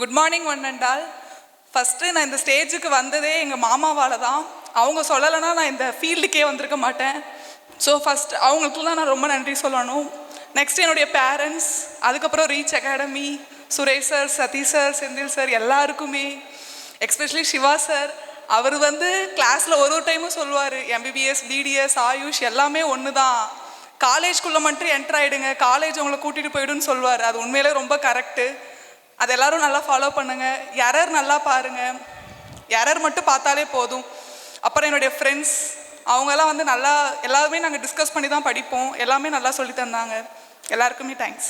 Good morning one and all. First நான் இந்த ஸ்டேஜுக்கு வந்ததே எங்கள் மாமாவால் தான். அவங்க சொல்லலைன்னா நான் இந்த ஃபீல்டுக்கே வந்திருக்க மாட்டேன். ஸோ ஃபஸ்ட் அவங்களுக்குலாம் நான் ரொம்ப நன்றி சொல்லணும். நெக்ஸ்ட் என்னுடைய பேரண்ட்ஸ், அதுக்கப்புறம் Reach Academy, Suresh sir, Sathish sir, Senthil sir, எல்லாருக்குமே, எக்ஸ்பெஷலி சிவா சார். அவர் கிளாஸில் ஒரு டைமும் சொல்லுவார், எம்பிபிஎஸ், பிடிஎஸ், ஆயுஷ் எல்லாமே ஒன்று தான், காலேஜ்குள்ளே மட்டும் என்டர் ஆகிடுங்க, காலேஜ் உங்களை கூட்டிகிட்டு போயிடுன்னு சொல்லுவார். அது உண்மையிலே ரொம்ப கரெக்டு. அது எல்லோரும் நல்லா ஃபாலோ பண்ணுங்கள். எரர் நல்லா பாருங்கள், எரர் மட்டும் பார்த்தாலே போதும். அப்புறம் என்னுடைய ஃப்ரெண்ட்ஸ், அவங்கெல்லாம் நல்லா எல்லாருமே நாங்கள் டிஸ்கஸ் பண்ணி தான் படிப்போம். எல்லாமே நல்லா சொல்லி தந்தாங்க. எல்லாருக்குமே தேங்க்ஸ்.